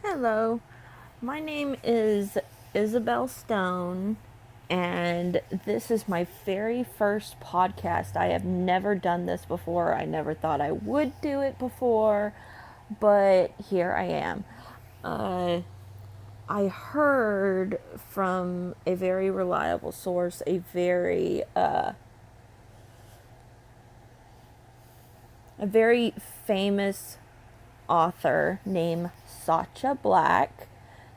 Hello, my name is Isabelle Stone, and this is my very first podcast. I have never done this before. I never thought I would do it before, but here I am. Uh, I heard from a very reliable source, a very famous author named Sacha Black,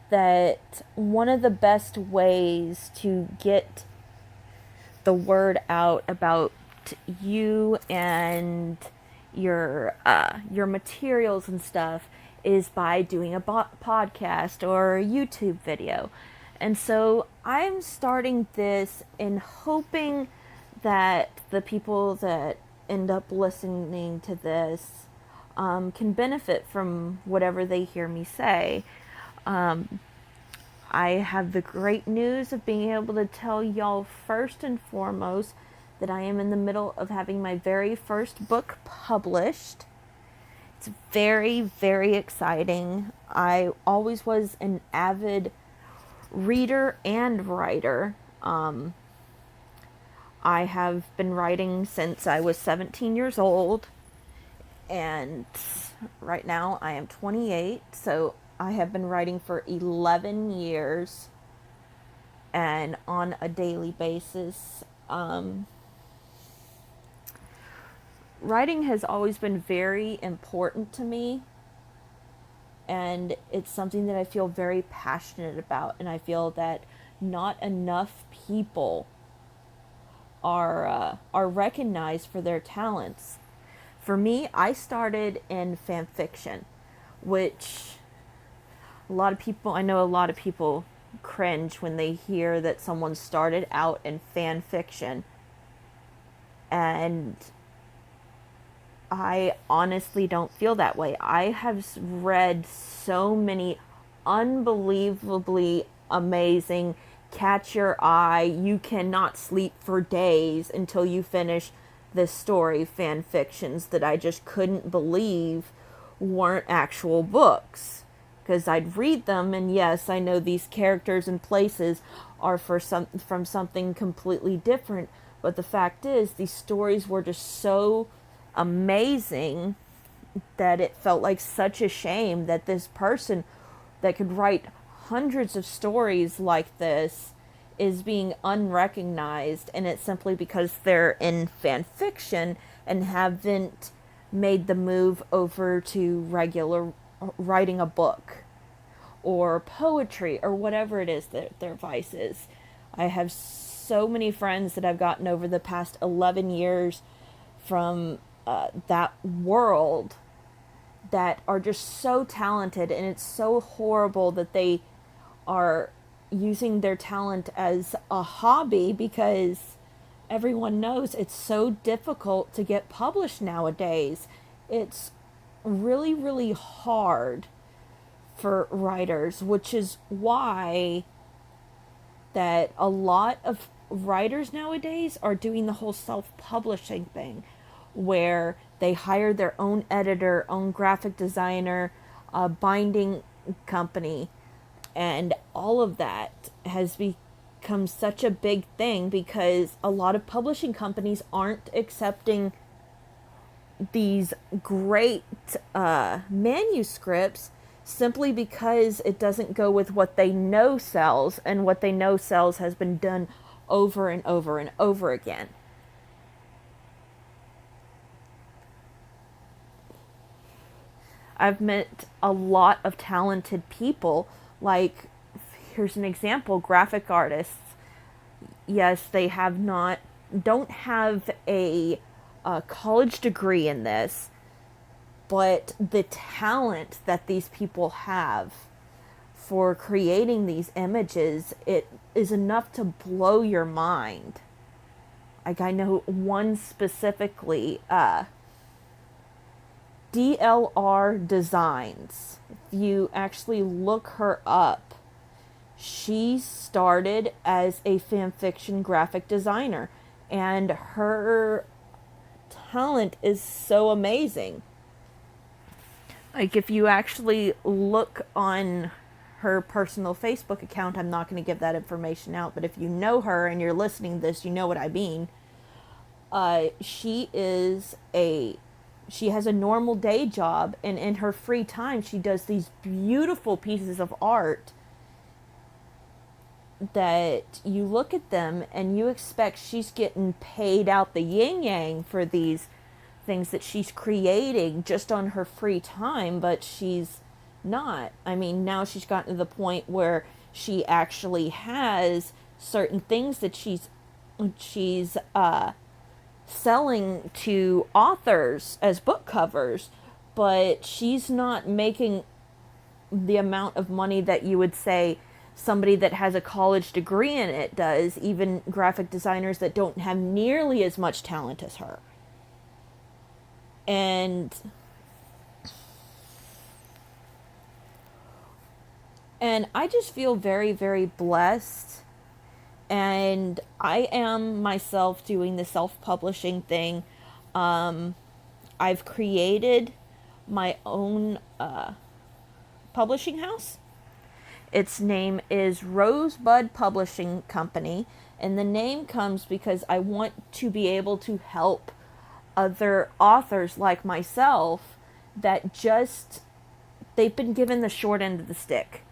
that one of the best ways to get the word out about you and your materials and stuff is by doing a podcast or a YouTube video. And so I'm starting this in hoping that the people that end up listening to this can benefit from whatever they hear me say. I have the great news of being able to tell y'all first and foremost that I am in the middle of having my very first book published. It's very, very exciting. I always was an avid reader and writer. I have been writing since I was 17 years old, and right now I am 28, so I have been writing for 11 years and on a daily basis. Writing has always been very important to me, and it's something that I feel very passionate about, and I feel that not enough people are recognized for their talents. For me, I started in fan fiction, which I know a lot of people cringe when they hear that someone started out in fan fiction. And I honestly don't feel that way. I have read so many unbelievably amazing, catch your eye, you cannot sleep for days until you finish this story fan fictions that I just couldn't believe weren't actual books. Because I'd read them, and yes, I know these characters and places are from something completely different, but the fact is, these stories were just so amazing that it felt like such a shame that this person that could write hundreds of stories like this is being unrecognized, and it's simply because they're in fan fiction and haven't made the move over to regular writing a book or poetry or whatever it is that their vice is. I have so many friends that I've gotten over the past 11 years from that world that are just so talented, and it's so horrible that they are using their talent as a hobby, because everyone knows it's so difficult to get published nowadays. It's really, really hard for writers, which is why that a lot of writers nowadays are doing the whole self-publishing thing, where they hire their own editor, own graphic designer, a binding company, and all of that has become such a big thing because a lot of publishing companies aren't accepting these great manuscripts simply because it doesn't go with what they know sells, and what they know sells has been done over and over and over again. I've met a lot of talented people, like, here's an example, graphic artists. Yes, they don't have a college degree in this, but the talent that these people have for creating these images, it is enough to blow your mind. Like, I know one specifically, DLR Designs. If you actually look her up, she started as a fanfiction graphic designer, and her talent is so amazing. Like, if you actually look on her personal Facebook account, I'm not going to give that information out, but if you know her and you're listening to this, you know what I mean. She is she has a normal day job, and in her free time she does these beautiful pieces of art that you look at them and you expect she's getting paid out the yin yang for these things that she's creating just on her free time, but she's not. I mean, now she's gotten to the point where she actually has certain things that she's selling to authors as book covers, but she's not making the amount of money that you would say somebody that has a college degree in it does, even graphic designers that don't have nearly as much talent as her. And I just feel very, very blessed. And I am myself doing the self-publishing thing. I've created my own publishing house. Its name is Rosebud Publishing Company, and the name comes because I want to be able to help other authors like myself that just, they've been given the short end of the stick.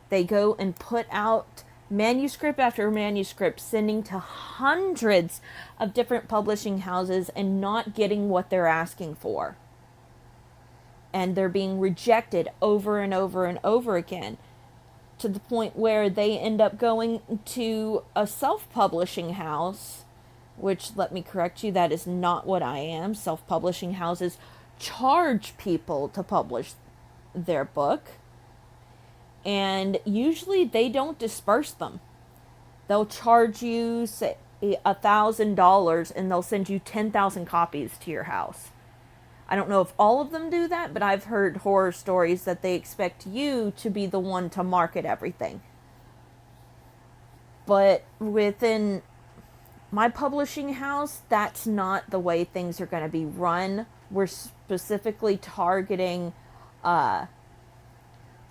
They go and put out manuscript after manuscript, sending to hundreds of different publishing houses and not getting what they're asking for. And they're being rejected over and over and over again, to the point where they end up going to a self-publishing house, which, let me correct you, that is not what I am. Self-publishing houses charge people to publish their book, and usually they don't disperse them. They'll charge you, say, $1,000, and they'll send you 10,000 copies to your house. I don't know if all of them do that, but I've heard horror stories that they expect you to be the one to market everything. But within my publishing house, that's not the way things are going to be run. We're specifically targeting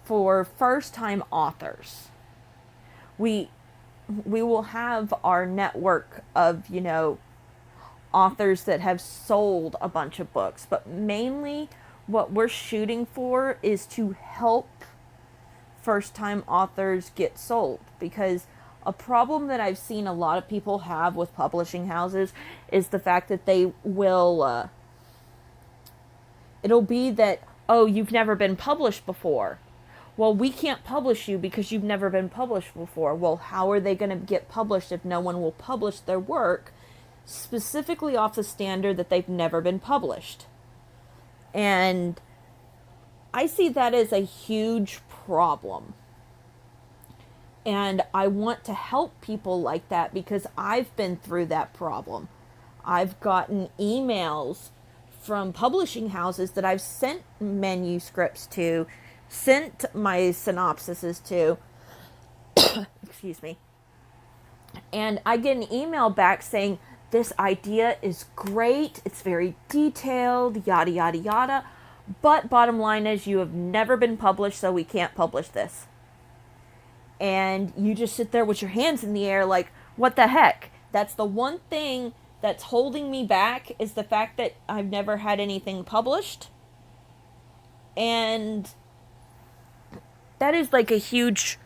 for first-time authors. We will have our network of, authors that have sold a bunch of books, but mainly what we're shooting for is to help first-time authors get sold, because a problem that I've seen a lot of people have with publishing houses is the fact that they will it'll be that, oh, you've never been published before. Well, we can't publish you because you've never been published before. Well, how are they going to get published if no one will publish their work specifically off the standard that they've never been published? And I see that as a huge problem. And I want to help people like that because I've been through that problem. I've gotten emails from publishing houses that I've sent manuscripts to, sent my synopsises to, excuse me, and I get an email back saying, this idea is great, it's very detailed, yada, yada, yada, but bottom line is you have never been published, so we can't publish this. And you just sit there with your hands in the air like, what the heck? That's the one thing that's holding me back, is the fact that I've never had anything published. And that is like a huge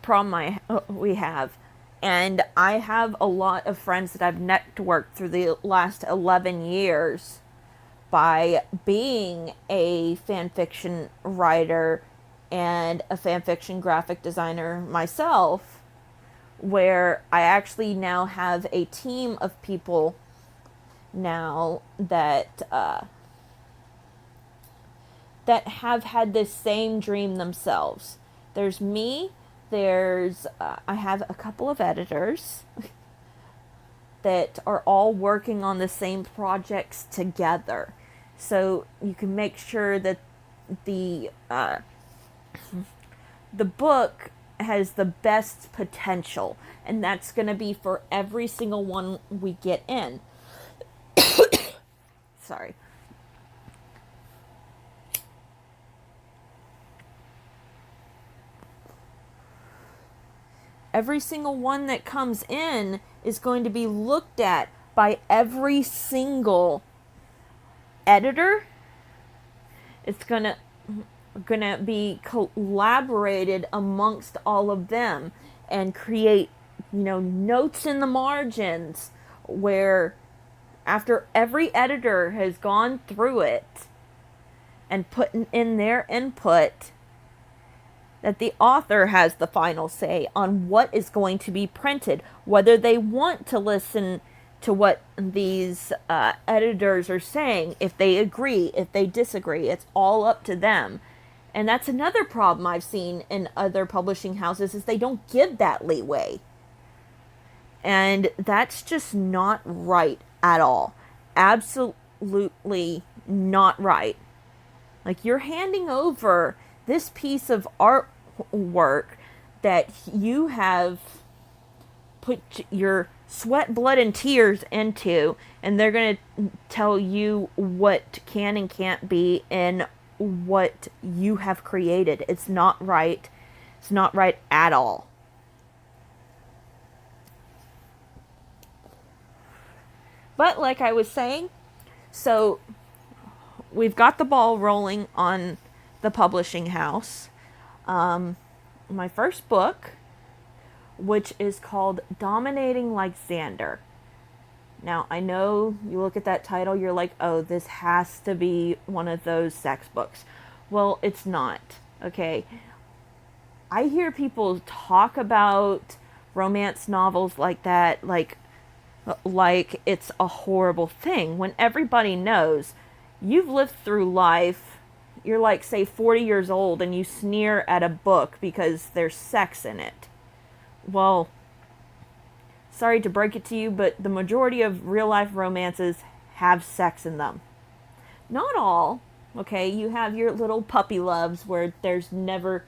problem we have. And I have a lot of friends that I've networked through the last 11 years by being a fan fiction writer and a fan fiction graphic designer myself, where I actually now have a team of people now that that have had this same dream themselves. There's me, there's I have a couple of editors that are all working on the same projects together. So you can make sure that the book has the best potential, and that's going to be for every single one we get in. Sorry. every single one that comes in is going to be looked at by every single editor. It's gonna be collaborated amongst all of them and create, notes in the margins where after every editor has gone through it and put in their input, that the author has the final say on what is going to be printed, whether they want to listen to what these editors are saying, if they agree, if they disagree. It's all up to them. And that's another problem I've seen in other publishing houses, is they don't give that leeway. And that's just not right at all. Absolutely not right. Like, you're handing over this piece of artwork that you have put your sweat, blood, and tears into, and they're going to tell you what can and can't be in what you have created. It's not right. It's not right at all. But like I was saying, so we've got the ball rolling on the publishing house. My first book, which is called Dominating Like Xander. Now, I know you look at that title, you're like, oh, this has to be one of those sex books. Well, it's not, okay? I hear people talk about romance novels like that, like it's a horrible thing, when everybody knows you've lived through life. You're like, say, 40 years old, and you sneer at a book because there's sex in it. Well, sorry to break it to you, but the majority of real-life romances have sex in them. Not all, okay? You have your little puppy loves where there's never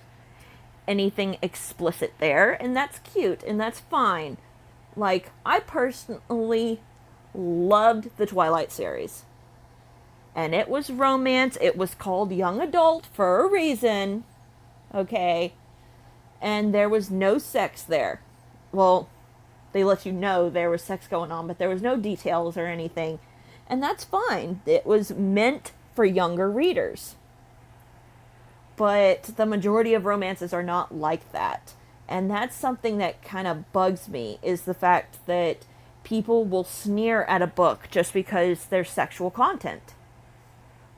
anything explicit there, and that's cute, and that's fine. Like, I personally loved the Twilight series. And it was romance. It was called young adult for a reason. Okay? And there was no sex there. Well, they let you know there was sex going on, but there was no details or anything. And that's fine. It was meant for younger readers. But the majority of romances are not like that. And that's something that kind of bugs me, is the fact that people will sneer at a book just because there's sexual content,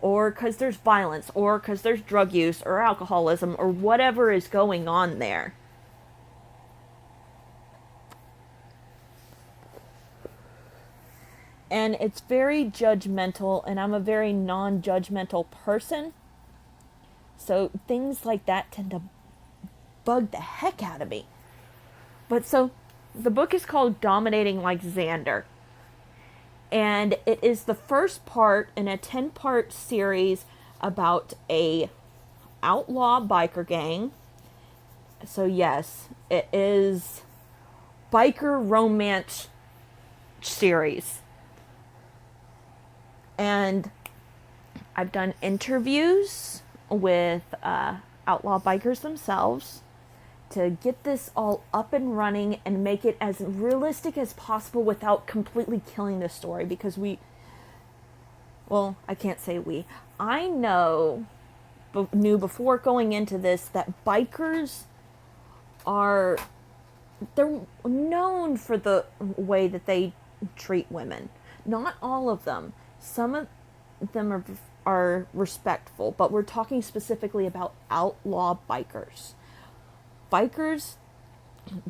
or because there's violence, or because there's drug use or alcoholism or whatever is going on there. And it's very judgmental, and I'm a very non-judgmental person. So things like that tend to bug the heck out of me. But so the book is called Dominating Like Xander. And it is the first part in a 10-part series about a outlaw biker gang. So yes, it is biker romance series. And I've done interviews with outlaw bikers themselves to get this all up and running and make it as realistic as possible without completely killing the story, because I can't say I knew before going into this that bikers they're known for the way that they treat women. Not all of them. Some of them are respectful, but we're talking specifically about outlaw bikers. Bikers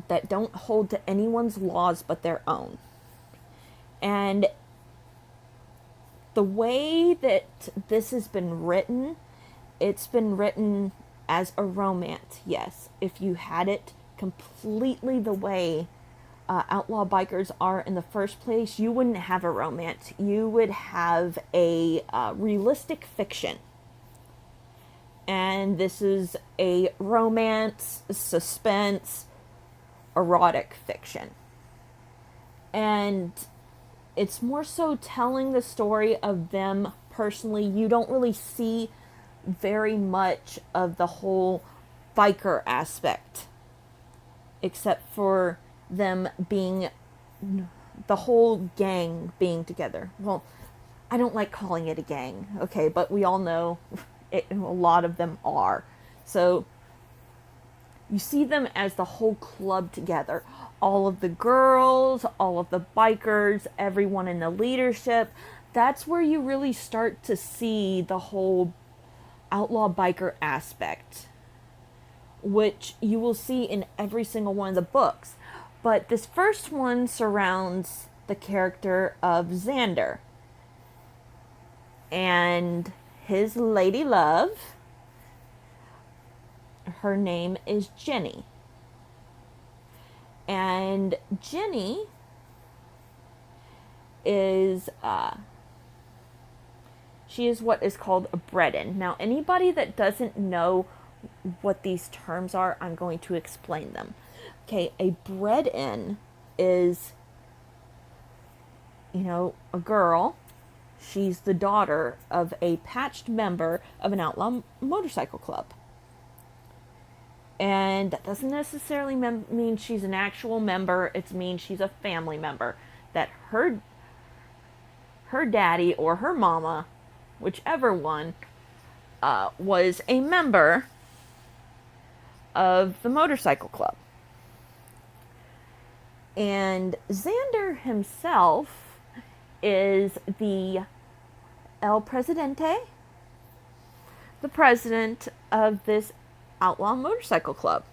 that don't hold to anyone's laws but their own. And the way that this has been written, it's been written as a romance, yes. If you had it completely the way outlaw bikers are in the first place, you wouldn't have a romance. You would have a realistic fiction. And this is a romance, suspense, erotic fiction. And it's more so telling the story of them personally. You don't really see very much of the whole biker aspect. except for them being, the whole gang being together. Well, I don't like calling it a gang, okay, but we all know a lot of them are. So you see them as the whole club together. All of the girls, all of the bikers, everyone in the leadership. That's where you really start to see the whole outlaw biker aspect, which you will see in every single one of the books. But this first one surrounds the character of Xander and his lady love. Her name is Jenny. And Jenny is, she is what is called a bred-in. Now, anybody that doesn't know what these terms are, I'm going to explain them. Okay, a bred-in is, a girl. She's the daughter of a patched member of an outlaw motorcycle club. And that doesn't necessarily mean she's an actual member. It means she's a family member. That her daddy or her mama, whichever one, was a member of the motorcycle club. And Xander himself is the El Presidente, the president of this outlaw motorcycle club.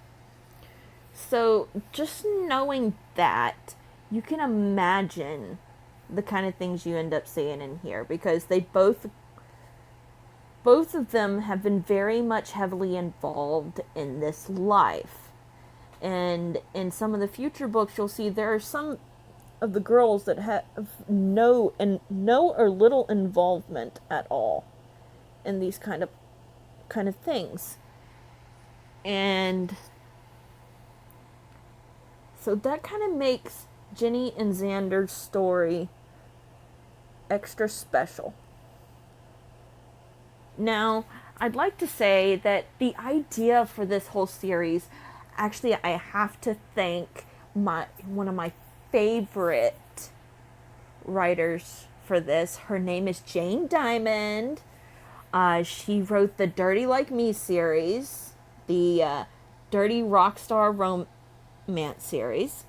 So just knowing that, you can imagine the kind of things you end up seeing in here, because they both of them have been very much heavily involved in this life. And in some of the future books, you'll see there are some of the girls that have no or little involvement at all in these kind of things. And so that kind of makes Jenny and Xander's story extra special. Now, I'd like to say that the idea for this whole series, actually, I have to thank one of my favorite writers for this. Her name is Jane Diamond. She wrote the Dirty Like Me series, the Dirty Rockstar Romance series.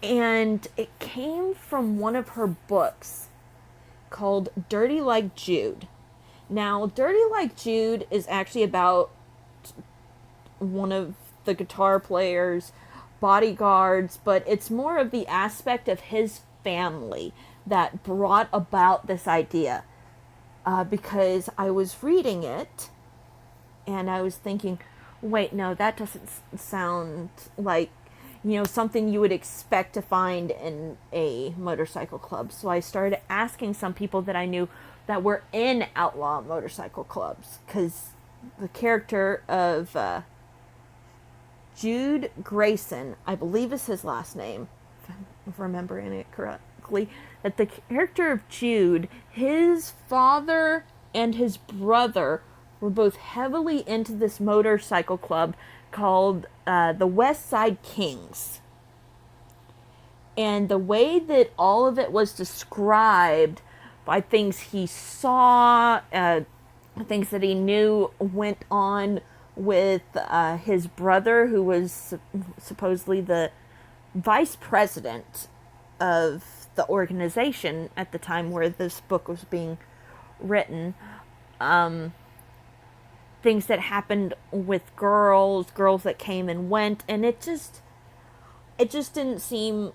And it came from one of her books called Dirty Like Jude. Now, Dirty Like Jude is actually about one of the guitar players' bodyguards, but it's more of the aspect of his family that brought about this idea. Because I was reading it, and I was thinking, wait, no, that doesn't sound like, something you would expect to find in a motorcycle club. So I started asking some people that I knew that were in outlaw motorcycle clubs, because the character of Jude Grayson, I believe is his last name, if I'm remembering it correctly, that the character of Jude, his father and his brother were both heavily into this motorcycle club called the West Side Kings. And the way that all of it was described by things he saw, things that he knew went on with his brother, who was supposedly the vice president of the organization at the time where this book was being written. Things that happened with girls that came and went, and it just didn't seem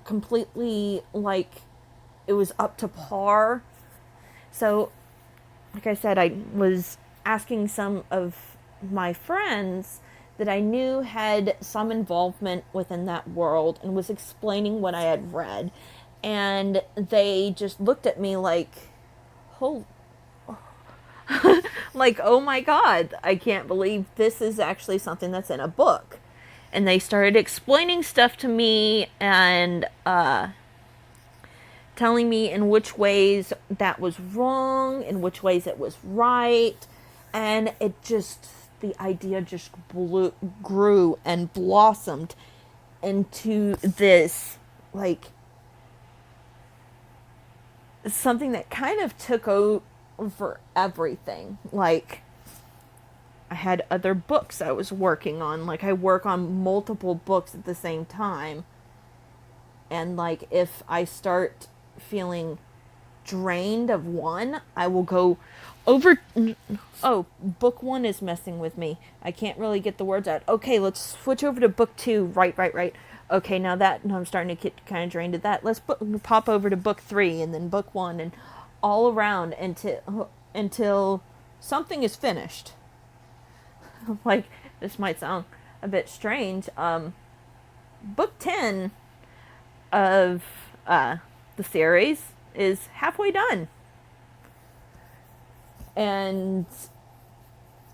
completely like it was up to par. So, like I said, I was asking some of my friends that I knew had some involvement within that world, and was explaining what I had read, and they just looked at me like, like, oh my God, I can't believe this is actually something that's in a book. And they started explaining stuff to me and telling me in which ways that was wrong, in which ways it was right. And it just the idea just grew and blossomed into this, like, something that kind of took over everything. Like, I had other books I was working on. Like, I work on multiple books at the same time. And, like, if I start feeling drained of one, I will go over. Oh, book one is messing with me. I can't really get the words out. Okay, let's switch over to book two. Right. Okay, now I'm starting to get kind of drained of that. Let's pop over to book three, and then book one, and all around until something is finished. Like, this might sound a bit strange. Book 10 of the series is halfway done. And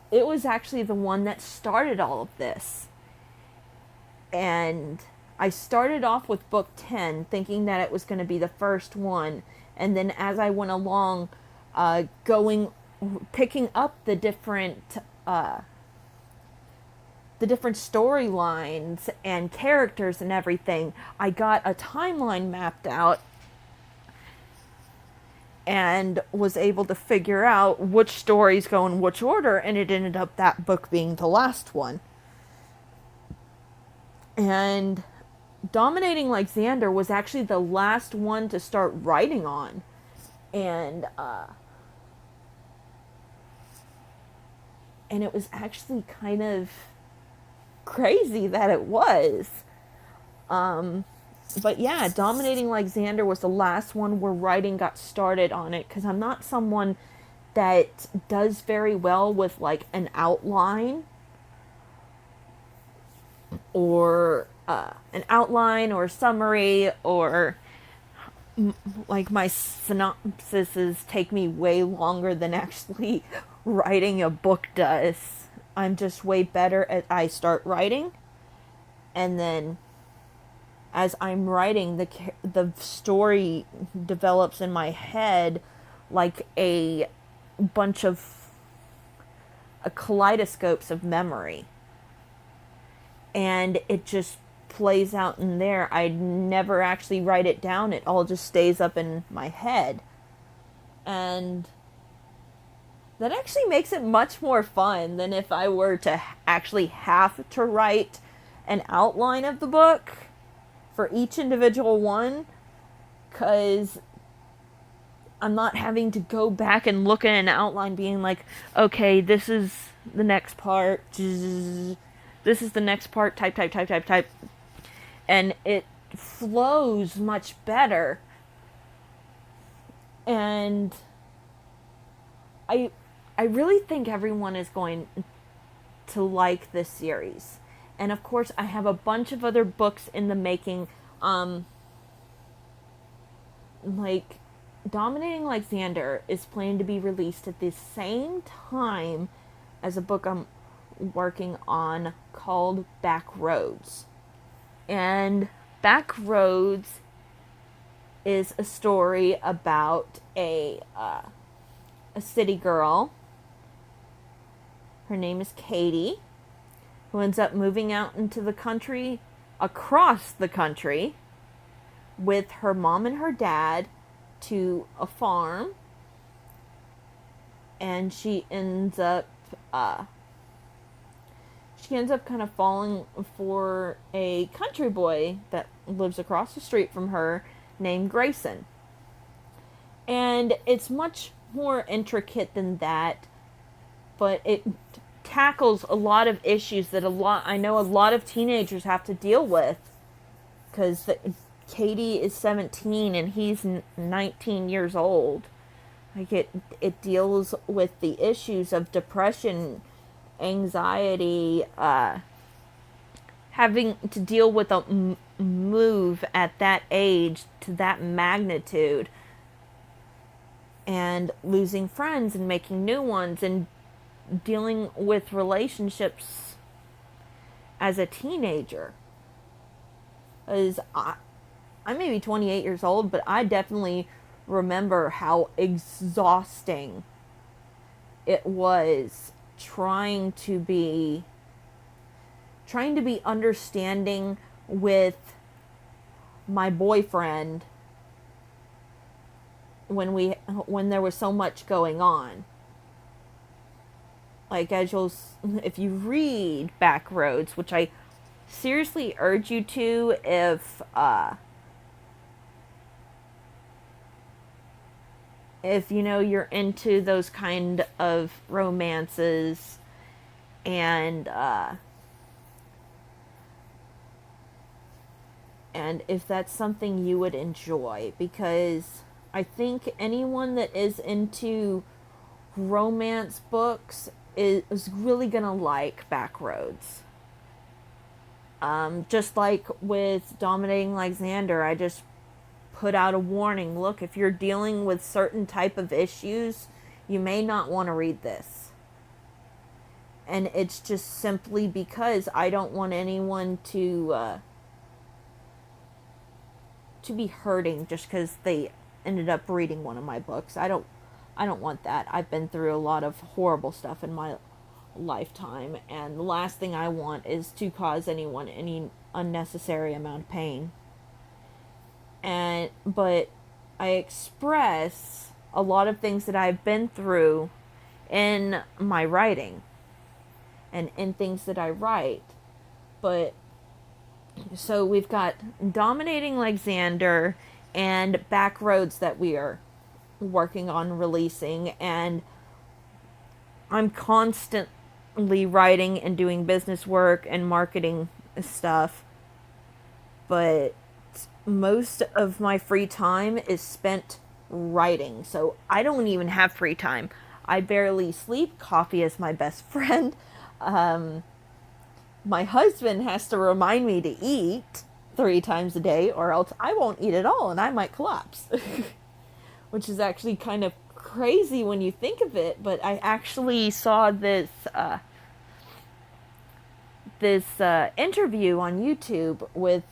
it was actually the one that started all of this. And I started off with book 10 thinking that it was going to be the first one. And then as I went along, picking up the different storylines and characters and everything, I got a timeline mapped out and was able to figure out which stories go in which order, and it ended up that book being the last one. And Dominating Like Xander was actually the last one to start writing on. And it was actually kind of crazy that it was. But yeah, Dominating Like Xander was the last one where writing got started on it, because I'm not someone that does very well with, like, an outline or summary, or like, my synopsises take me way longer than actually writing a book does. I'm just way better at, I start writing, and then as I'm writing, the story develops in my head like a bunch of kaleidoscopes of memory. And it just plays out in there. I never actually write it down. It all just stays up in my head. And that actually makes it much more fun than if I were to actually have to write an outline of the book for each individual one, because I'm not having to go back and look at an outline being like, okay, this is the next part, this is the next part, type. And it flows much better. And I really think everyone is going to like this series. And of course, I have a bunch of other books in the making. Like, Dominating Like Xander is planned to be released at the same time as a book I'm working on called Backroads. And Backroads is a story about a city girl. Her name is Katie, who ends up moving out into the country, across the country, with her mom and her dad to a farm. And she ends up kind of falling for a country boy that lives across the street from her named Grayson. And it's much more intricate than that, but it tackles a lot of issues that I know a lot of teenagers have to deal with, because Katie is 17 and he's 19 years old. Like, it deals with the issues of depression, anxiety, having to deal with a move at that age to that magnitude, and losing friends and making new ones, and dealing with relationships as a teenager. Because I may be 28 years old, but I definitely remember how exhausting it was trying to be understanding with my boyfriend when there was so much going on. Like, if you read Backroads, which I seriously urge you to, if you're into those kind of romances, and if that's something you would enjoy, because I think anyone that is into romance books is really gonna like Backroads. Just like with Dominating Alexander, I just put out a warning. Look, if you're dealing with certain type of issues, you may not want to read this. And it's just simply because I don't want anyone to be hurting just because they ended up reading one of my books. I don't want that. I've been through a lot of horrible stuff in my lifetime, and the last thing I want is to cause anyone any unnecessary amount of pain. But I express a lot of things that I've been through in my writing and in things that I write. But so we've got Dominating Alexander and Backroads that we are working on releasing, and I'm constantly writing and doing business work and marketing stuff, but most of my free time is spent writing, so I don't even have free time. I barely sleep. Coffee is my best friend. My husband has to remind me to eat 3 times a day, or else I won't eat at all and I might collapse. Which is actually kind of crazy when you think of it, but I actually saw this interview on YouTube with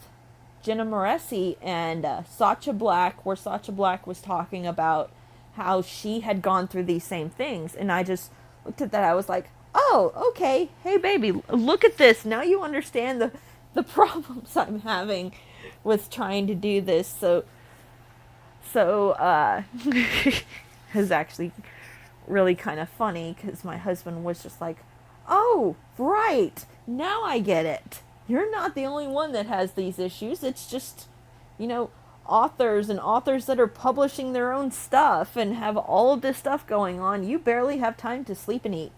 Jenna Moreci and Sacha Black, where Sacha Black was talking about how she had gone through these same things, and I just looked at that. I was like, oh, okay, hey baby, look at this. Now you understand the problems I'm having with trying to do this. So it's actually really kind of funny, because my husband was just like, oh, right, now I get it. You're not the only one that has these issues. It's just, authors that are publishing their own stuff and have all of this stuff going on. You barely have time to sleep and eat.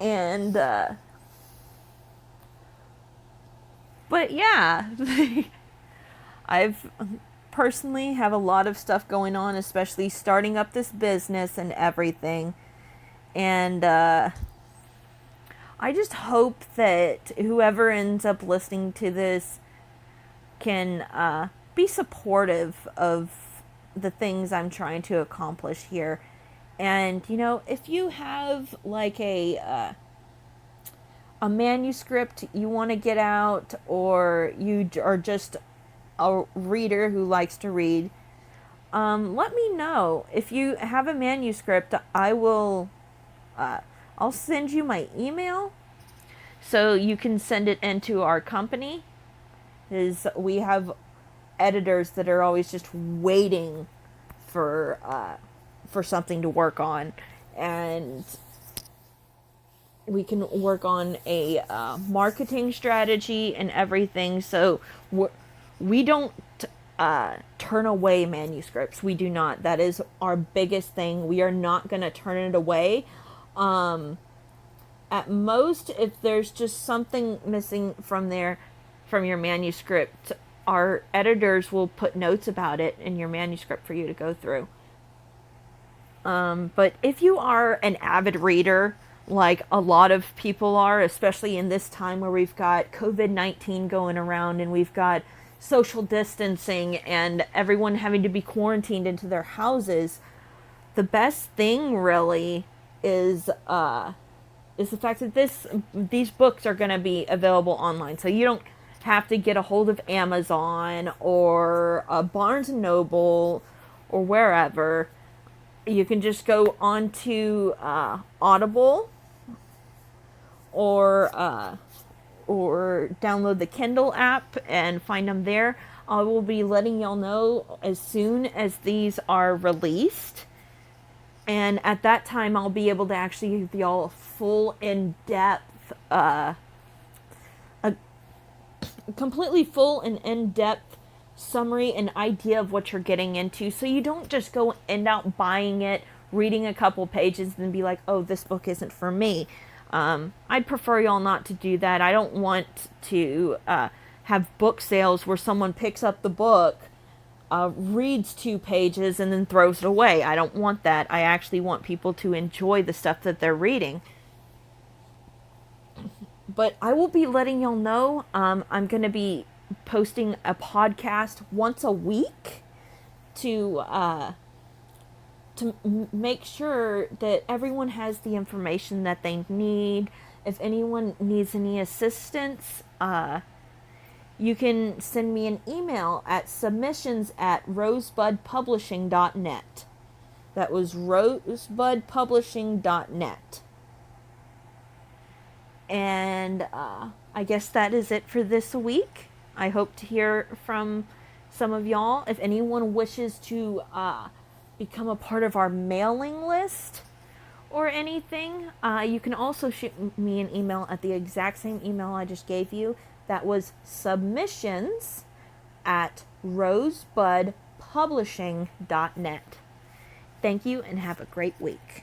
And, but yeah, I've personally have a lot of stuff going on, especially starting up this business and everything. And I just hope that whoever ends up listening to this can be supportive of the things I'm trying to accomplish here. And, if you have like a manuscript you want to get out, or you are just a reader who likes to read, let me know. If you have a manuscript, I'll send you my email so you can send it into our company, because we have editors that are always just waiting for something to work on, and we can work on a marketing strategy and everything. So we don't turn away manuscripts. We do not. That is our biggest thing. We are not going to turn it away. At most, if there's just something missing from your manuscript, our editors will put notes about it in your manuscript for you to go through. But if you are an avid reader, like a lot of people are, especially in this time where we've got COVID-19 going around and we've got social distancing and everyone having to be quarantined into their houses, the best thing really is the fact that these books are going to be available online. So you don't have to get a hold of Amazon or Barnes and Noble or wherever. You can just go onto Audible or download the Kindle app and find them there. I will be letting y'all know as soon as these are released. And at that time, I'll be able to actually give y'all a full, in-depth, a completely full and in-depth summary and idea of what you're getting into. So you don't just go end out buying it, reading a couple pages, and be like, oh, this book isn't for me. I'd prefer y'all not to do that. I don't want to have book sales where someone picks up the book, reads 2 pages, and then throws it away. I don't want that. I actually want people to enjoy the stuff that they're reading. But I will be letting y'all know. I'm going to be posting a podcast once a week to make sure that everyone has the information that they need. If anyone needs any assistance, you can send me an email at submissions@rosebudpublishing.net. That was rosebudpublishing.net. And I guess that is it for this week. I hope to hear from some of y'all. If anyone wishes to become a part of our mailing list or anything, you can also shoot me an email at the exact same email I just gave you. That was submissions@rosebudpublishing.net. Thank you and have a great week.